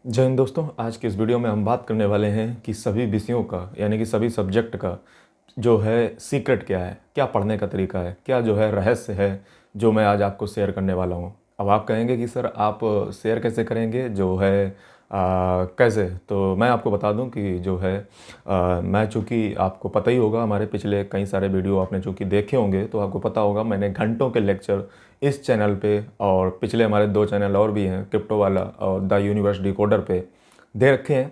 जय हिंद दोस्तों। आज की इस वीडियो में हम बात करने वाले हैं कि सभी विषयों का यानी कि सभी सब्जेक्ट का जो है सीक्रेट क्या है, क्या पढ़ने का तरीका है, क्या जो है रहस्य है जो मैं आज आपको शेयर करने वाला हूँ। अब आप कहेंगे कि सर आप शेयर कैसे करेंगे जो है कैसे, तो मैं आपको बता दूं कि जो है मैं चूँकि आपको पता ही होगा, हमारे पिछले कई सारे वीडियो आपने चूँकि देखे होंगे तो आपको पता होगा मैंने घंटों के लेक्चर इस चैनल पे और पिछले हमारे 2 चैनल और भी हैं, क्रिप्टो वाला और द यूनिवर्स डिकोडर पे दे रखे हैं।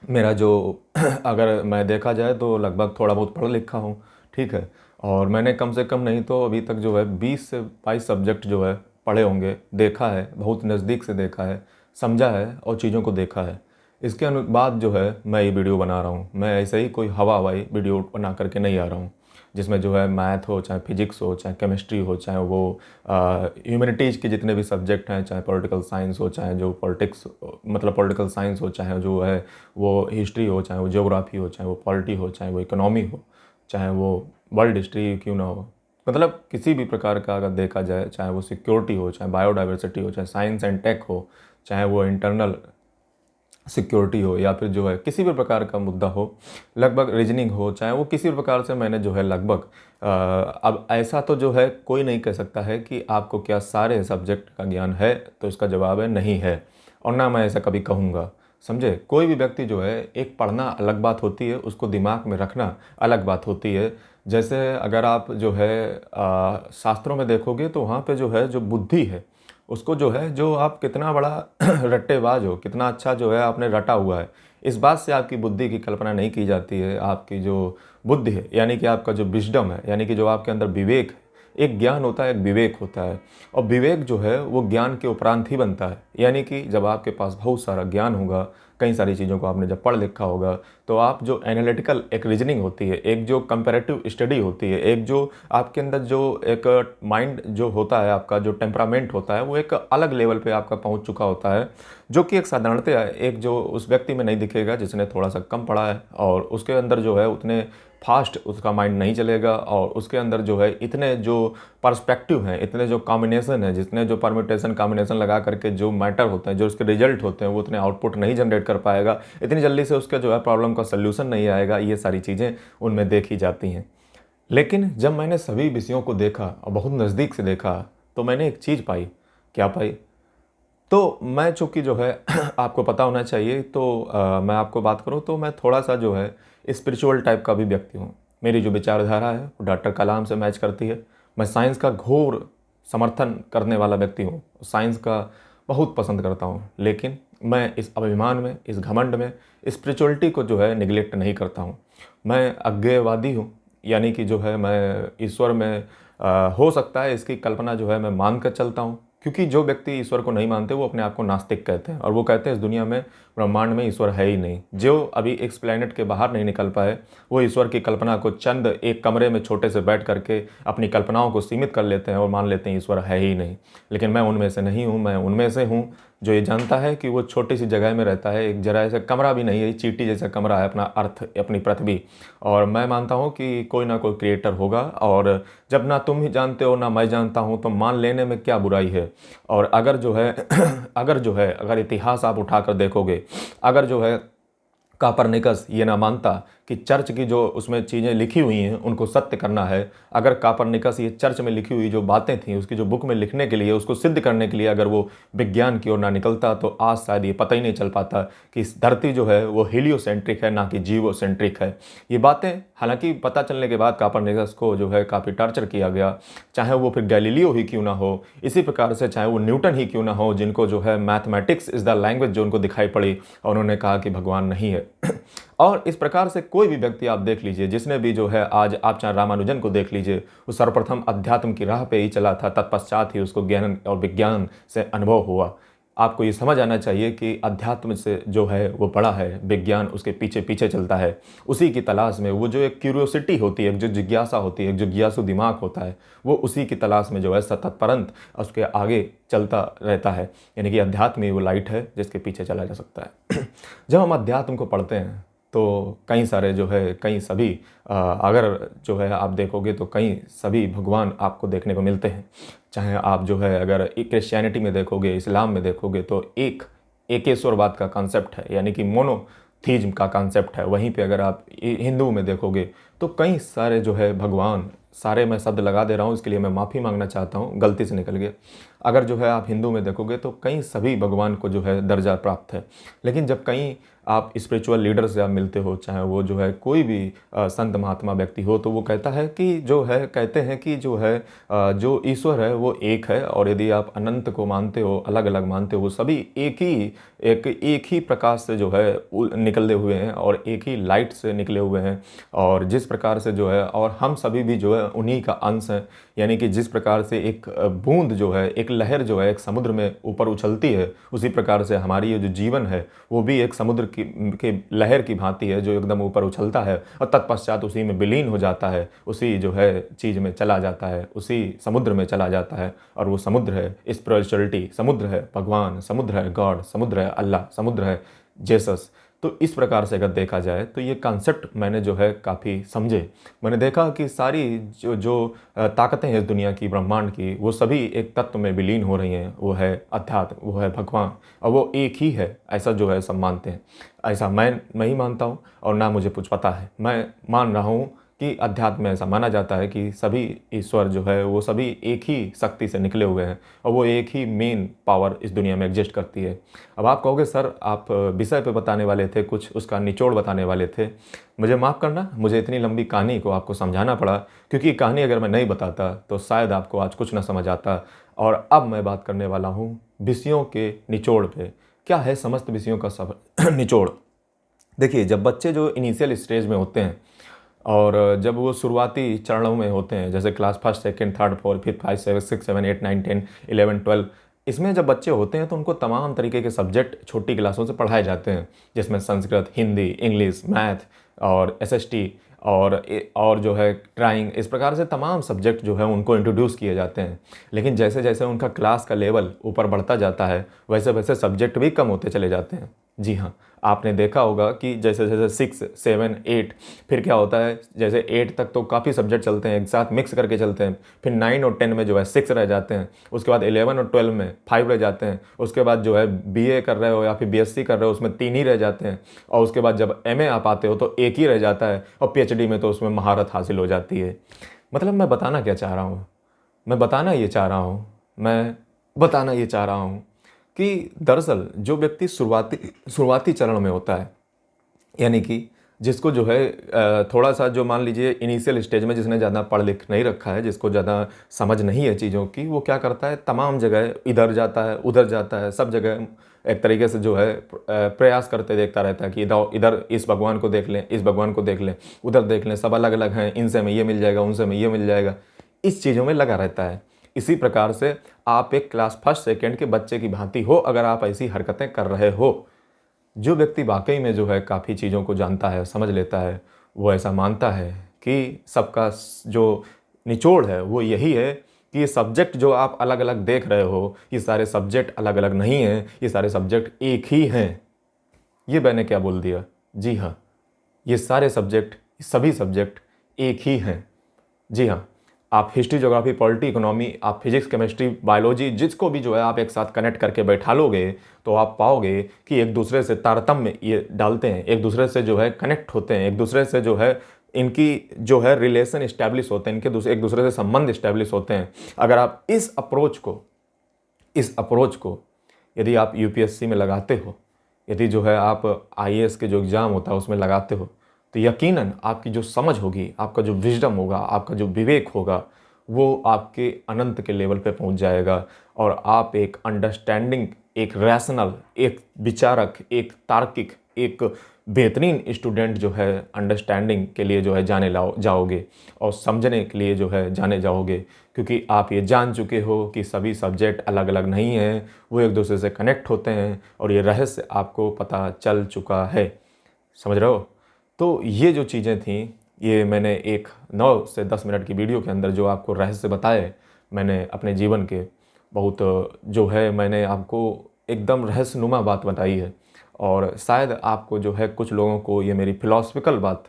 मेरा जो अगर मैं देखा जाए तो लगभग थोड़ा बहुत पढ़ा लिखा हूँ, ठीक है। और मैंने कम से कम नहीं तो अभी तक जो है 20 से 22 सब्जेक्ट जो है पढ़े होंगे, देखा है, बहुत नज़दीक से देखा है, समझा है और चीज़ों को देखा है। इसके बाद जो है मैं ये वीडियो बना रहा हूँ। मैं ऐसे ही कोई हवा हवाई वीडियो बना करके नहीं आ रहा हूँ जिसमें जो है मैथ हो, चाहे फिजिक्स हो, चाहे केमिस्ट्री हो, चाहे वो ह्यूमैनिटीज़ के जितने भी सब्जेक्ट हैं, चाहे पॉलिटिकल साइंस हो, चाहे जो पॉलिटिक्स मतलब पॉलिटिकल साइंस हो, चाहे जो है वो हिस्ट्री हो, चाहे वो ज्योग्राफी हो, चाहे वो पॉलिटी हो, चाहे वो इकोनॉमी हो, चाहे वो वर्ल्ड हिस्ट्री क्यों ना हो, मतलब किसी भी प्रकार का अगर देखा जाए, चाहे वो सिक्योरिटी हो, चाहे बायोडाइवर्सिटी हो, चाहे साइंस एंड टेक हो, चाहे वो इंटरनल सिक्योरिटी हो, या फिर जो है किसी भी प्रकार का मुद्दा हो, लगभग रीजनिंग हो, चाहे वो किसी भी प्रकार से मैंने जो है लगभग अब ऐसा तो जो है कोई नहीं कह सकता है कि आपको क्या सारे सब्जेक्ट का ज्ञान है, तो इसका जवाब है नहीं है। और ना मैं ऐसा कभी कहूँगा, समझे। कोई भी व्यक्ति जो है, एक पढ़ना अलग बात होती है, उसको दिमाग में रखना अलग बात होती है। जैसे अगर आप जो है शास्त्रों में देखोगे तो वहाँ पे जो है जो बुद्धि है उसको जो है, जो आप कितना बड़ा रट्टेबाज हो, कितना अच्छा जो है आपने रटा हुआ है, इस बात से आपकी बुद्धि की कल्पना नहीं की जाती है। आपकी जो बुद्धि है यानी कि आपका जो विजडम है, यानी कि जो आपके अंदर विवेक है, एक ज्ञान होता है, एक विवेक होता है। और विवेक जो है वो ज्ञान के उपरांत ही बनता है। यानी कि जब आपके पास बहुत सारा ज्ञान होगा, कई सारी चीज़ों को आपने जब पढ़ लिखा होगा, तो आप जो एनालिटिकल एक रीजनिंग होती है, एक जो कंपैरेटिव स्टडी होती है, एक जो आपके अंदर जो एक माइंड जो होता है, आपका जो टेम्परामेंट होता है, वो एक अलग लेवल पे आपका पहुंच चुका होता है, जो कि एक साधारणतः एक जो उस व्यक्ति में नहीं दिखेगा जिसने थोड़ा सा कम पढ़ा है, और उसके अंदर जो है उतने फास्ट उसका माइंड नहीं चलेगा, और उसके अंदर जो है इतने जो पर्सपेक्टिव हैं, इतने जो कॉम्बिनेशन है, जितने जो परम्यूटेशन कॉम्बिनेशन लगा करके जो मैटर होते हैं, जो उसके रिजल्ट होते हैं, वो उतने आउटपुट नहीं जनरेट कर पाएगा, इतनी जल्दी से उसका जो है प्रॉब्लम का सल्यूशन नहीं आएगा। ये सारी चीज़ें उनमें देखी जाती हैं। लेकिन जब मैंने सभी विषयों को देखा और बहुत नज़दीक से देखा, तो मैंने एक चीज़ पाई। क्या पाई? तो मैं चूँकि जो है आपको पता होना चाहिए, तो मैं आपको बात करूँ तो मैं थोड़ा सा जो है स्पिरिचुअल टाइप का भी व्यक्ति हूँ। मेरी जो विचारधारा है वो डॉक्टर कलाम से मैच करती है। मैं साइंस का घोर समर्थन करने वाला व्यक्ति हूँ, साइंस का बहुत पसंद करता हूँ। लेकिन मैं इस अभिमान में, इस घमंड में स्पिरिचुअलिटी को जो है निगलेक्ट नहीं करता हूँ। मैं अज्ञेयवादी हूँ, यानी कि जो है मैं ईश्वर में हो सकता है इसकी कल्पना जो है मैं मान कर चलता हूँ। क्योंकि जो व्यक्ति ईश्वर को नहीं मानते वो अपने आप को नास्तिक कहते हैं, और वो कहते हैं इस दुनिया में, ब्रह्मांड में ईश्वर है ही नहीं। जो अभी इस प्लेनेट के बाहर नहीं निकल पाए, वो ईश्वर की कल्पना को चंद एक कमरे में छोटे से बैठ करके अपनी कल्पनाओं को सीमित कर लेते हैं और मान लेते हैं ईश्वर है ही नहीं। लेकिन मैं उनमें से नहीं हूँ। मैं उनमें से हूँ जो ये जानता है कि वो छोटी सी जगह में रहता है, एक जरा ऐसा कमरा भी नहीं है, चींटी जैसा कमरा है अपना अर्थ, अपनी पृथ्वी। और मैं मानता हूँ कि कोई ना कोई क्रिएटर होगा, और जब ना तुम ही जानते हो ना मैं जानता हूँ, तो मान लेने में क्या बुराई है। और अगर जो है अगर इतिहास आप उठाकर देखोगे, अगर जो है कापरनिकस ये ना मानता कि चर्च की जो उसमें चीज़ें लिखी हुई हैं उनको सत्य करना है, अगर कापरनिकस ये चर्च में लिखी हुई जो बातें थी उसकी जो बुक में लिखने के लिए, उसको सिद्ध करने के लिए अगर वो विज्ञान की ओर ना निकलता, तो आज शायद ये पता ही नहीं चल पाता कि इस धरती जो है वो हीलियोसेंट्रिक है, ना कि जीवोसेंट्रिक है। ये बातें हालांकि पता चलने के बाद कापरनिकस को जो है काफ़ी टॉर्चर किया गया, चाहे वो फिर गैलीलियो ही क्यों ना हो, इसी प्रकार से चाहे वो न्यूटन ही क्यों ना हो, जिनको जो है मैथमेटिक्स इज़ द लैंग्वेज जो उनको दिखाई पड़ी, और उन्होंने कहा कि भगवान नहीं है। और इस प्रकार से कोई भी व्यक्ति आप देख लीजिए, जिसने भी जो है, आज आप चाहे रामानुजन को देख लीजिए, वो सर्वप्रथम अध्यात्म की राह पे ही चला था, तत्पश्चात ही उसको ज्ञान और विज्ञान से अनुभव हुआ। आपको ये समझ आना चाहिए कि अध्यात्म से जो है वो बड़ा है, विज्ञान उसके पीछे पीछे चलता है, उसी की तलाश में। वो जो एक क्यूरियोसिटी होती है, जो जिज्ञासा होती है, जो जिज्ञासु दिमाग होता है, वो उसी की तलाश में जो है सतत परंत उसके आगे चलता रहता है। यानी कि अध्यात्म ही वो लाइट है जिसके पीछे चला जा सकता है। जब हम अध्यात्म को पढ़ते हैं तो कई सारे जो है, कई सभी अगर जो है आप देखोगे तो कई सभी भगवान आपको देखने को मिलते हैं। चाहे आप जो है अगर क्रिश्चियनिटी में देखोगे, इस्लाम में देखोगे, तो एक एकेश्वरवाद का कॉन्सेप्ट है, यानी कि मोनोथीज्म का कॉन्सेप्ट है। वहीं पे अगर आप हिंदू में देखोगे तो कई सारे जो है भगवान, सारे मैं शब्द लगा दे रहा हूँ, इसके लिए मैं माफ़ी मांगना चाहता हूँ, गलती से निकल गया। अगर जो है आप हिंदू में देखोगे तो कई सभी भगवान को जो है दर्जा प्राप्त है। लेकिन जब कहीं आप स्पिरिचुअल लीडर से आप मिलते हो, चाहे वो जो है कोई भी संत महात्मा व्यक्ति हो, तो वो कहता है कि जो है, कहते हैं कि जो है जो ईश्वर है वो एक है, और यदि आप अनंत को मानते हो, अलग अलग मानते हो, सभी एक ही प्रकाश से जो है निकले हुए हैं और एक ही लाइट से निकले हुए हैं। और जिस प्रकार से जो है, और हम सभी भी जो है उन्हीं का अंश हैं। यानी कि जिस प्रकार से एक बूंद जो है, एक लहर जो है एक समुद्र में ऊपर उछलती है, उसी प्रकार से हमारी ये जो जीवन है वो भी एक समुद्र की लहर की भांति है, जो एकदम ऊपर उछलता है और तत्पश्चात उसी में विलीन हो जाता है, उसी जो है चीज़ में चला जाता है, उसी समुद्र में चला जाता है। और वो समुद्र है स्पिरिचुअलिटी, समुद्र है भगवान, समुद्र है गॉड, समुद्र है अल्लाह, समुद्र है जेसस। तो इस प्रकार से अगर देखा जाए तो ये कॉन्सेप्ट मैंने जो है काफ़ी समझे। मैंने देखा कि सारी जो जो ताकतें हैं इस दुनिया की, ब्रह्मांड की, वो सभी एक तत्व में विलीन हो रही हैं। वो है अध्यात्म, वो है भगवान, और वो एक ही है, ऐसा जो है सब मानते हैं। ऐसा मैं ही मानता हूँ, और ना मुझे कुछ पता है, मैं मान रहा हूँ कि अध्यात्म में ऐसा माना जाता है कि सभी ईश्वर जो है वो सभी एक ही शक्ति से निकले हुए हैं, और वो एक ही मेन पावर इस दुनिया में एग्जिस्ट करती है। अब आप कहोगे सर आप विषय पे बताने वाले थे, कुछ उसका निचोड़ बताने वाले थे। मुझे माफ़ करना, मुझे इतनी लंबी कहानी को आपको समझाना पड़ा, क्योंकि कहानी अगर मैं नहीं बताता तो शायद आपको आज कुछ ना समझ आता। और अब मैं बात करने वाला हूँ विषयों के निचोड़ पे। क्या है समस्त विषयों का सब निचोड़? देखिए, जब बच्चे जो इनिशियल स्टेज में होते हैं और जब वो शुरुआती चरणों में होते हैं, जैसे class first, second, third, fourth, fifth, 5, 7, 6, 7, 8, 9, 10, 11, 12, इसमें जब बच्चे होते हैं तो उनको तमाम तरीके के सब्जेक्ट छोटी क्लासों से पढ़ाए जाते हैं, जिसमें संस्कृत, हिंदी, इंग्लिश, मैथ और एसएसटी और जो है ड्राइंग, इस प्रकार से तमाम सब्जेक्ट जो है उनको इंट्रोड्यूस किए जाते हैं। लेकिन जैसे जैसे उनका क्लास का लेवल ऊपर बढ़ता जाता है, वैसे वैसे सब्जेक्ट भी कम होते चले जाते हैं। जी हाँ, आपने देखा होगा कि जैसे जैसे 6, 7, 8, फिर क्या होता है, जैसे 8 तक तो काफ़ी सब्जेक्ट चलते हैं, एक साथ मिक्स करके चलते हैं। फिर 9 और 10 में जो है 6 रह जाते हैं। उसके बाद 11 और 12 में 5 रह जाते हैं। उसके बाद जो है बीए कर रहे हो या फिर बीएससी कर रहे हो, उसमें 3 ही रह जाते हैं। और उसके बाद जब एमए आप आते हो तो 1 ही रह जाता है, और पीएचडी में तो उसमें महारत हासिल हो जाती है। मतलब मैं बताना क्या चाह रहा हूँ? मैं बताना ये चाह रहा हूँ कि दरअसल जो व्यक्ति शुरुआती चरण में होता है, यानी कि जिसको जो है थोड़ा सा, जो मान लीजिए इनिशियल स्टेज में, जिसने ज़्यादा पढ़ लिख नहीं रखा है, जिसको ज़्यादा समझ नहीं है चीज़ों की, वो क्या करता है, तमाम जगह इधर जाता है, उधर जाता है, सब जगह एक तरीके से जो है प्रयास करते देखता रहता है कि इधर इधर इस भगवान को देख लें, इस भगवान को देख लें, उधर देख लें, सब अलग अलग हैं, इनसे में ये मिल जाएगा, उनसे में ये मिल जाएगा, इस चीज़ों में लगा रहता है। इसी प्रकार से आप एक क्लास फर्स्ट सेकेंड के बच्चे की भांति हो अगर आप ऐसी हरकतें कर रहे हो। जो व्यक्ति वाकई में जो है काफ़ी चीज़ों को जानता है, समझ लेता है, वो ऐसा मानता है कि सबका जो निचोड़ है वो यही है कि ये सब्जेक्ट जो आप अलग अलग देख रहे हो, ये सारे सब्जेक्ट अलग अलग नहीं हैं, ये सारे सब्जेक्ट एक ही हैं। ये मैंने क्या बोल दिया? जी हाँ, ये सारे सब्जेक्ट, सभी सब्जेक्ट एक ही हैं। जी हाँ, आप हिस्ट्री, ज्योग्राफी, पॉलिटी, इकोनॉमी, आप फिजिक्स, केमिस्ट्री, बायोलॉजी, जिसको भी जो है आप एक साथ कनेक्ट करके बैठा लोगे तो आप पाओगे कि एक दूसरे से तारतम्य ये डालते हैं, एक दूसरे से जो है कनेक्ट होते हैं, एक दूसरे से जो है इनकी जो है रिलेशन इस्टेब्लिश होते हैं, एक दूसरे से संबंध इस्टेब्लिश होते हैं। अगर आप इस अप्रोच को यदि आप यूपीएससी में लगाते हो, यदि जो है आप आईएएस के जो एग्ज़ाम होता है उसमें लगाते हो, तो यकीनन आपकी जो समझ होगी, आपका जो विजडम होगा, आपका जो विवेक होगा, वो आपके अनंत के लेवल पे पहुंच जाएगा। और आप एक अंडरस्टैंडिंग, एक रैशनल, एक विचारक, एक तार्किक, एक बेहतरीन स्टूडेंट जो है अंडरस्टैंडिंग के लिए जो है जाओगे, और समझने के लिए जो है जाने जाओगे, क्योंकि आप ये जान चुके हो कि सभी सब्जेक्ट अलग अलग नहीं हैं, वो एक दूसरे से कनेक्ट होते हैं, और ये रहस्य आपको पता चल चुका है। समझ रहे हो? तो ये जो चीज़ें थीं, ये मैंने एक 9 से 10 मिनट की वीडियो के अंदर जो आपको रहस्य बताए, मैंने अपने जीवन के बहुत जो है मैंने आपको एकदम रहस्यनुमा बात बताई है। और शायद आपको जो है कुछ लोगों को ये मेरी फिलॉसफिकल बात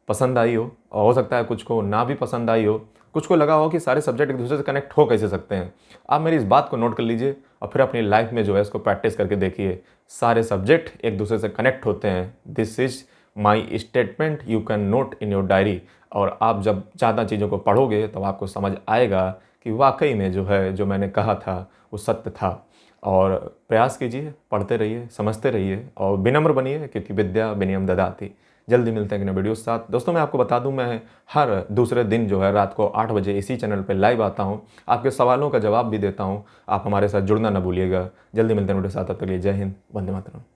पसंद आई हो, और हो सकता है कुछ को ना भी पसंद आई हो, कुछ को लगा हो कि सारे सब्जेक्ट एक दूसरे से कनेक्ट हो कैसे सकते हैं। आप मेरी इस बात को नोट कर लीजिए और फिर अपनी लाइफ में जो है इसको प्रैक्टिस करके देखिए। सारे सब्जेक्ट एक दूसरे से कनेक्ट होते हैं। This is my statement, you can note in your diary. और आप जब ज़्यादा चीज़ों को पढ़ोगे तो आपको समझ आएगा कि वाकई में जो है जो मैंने कहा था वो सत्य था। और प्रयास कीजिए, पढ़ते रहिए, समझते रहिए और विनम्र बनिए, क्योंकि विद्या विनयम ददाति। जल्दी मिलते हैं एक नए वीडियो के साथ। दोस्तों मैं आपको बता दूं, मैं हर दूसरे दिन जो है रात को 8 बजे इसी चैनल पे लाइव आता हूं, आपके सवालों का जवाब भी देता हूं। आप हमारे साथ जुड़ना ना भूलिएगा। जल्दी मिलते हैं वीडियो के साथ, तब तक के लिए जय हिंद, वंदे मातरम।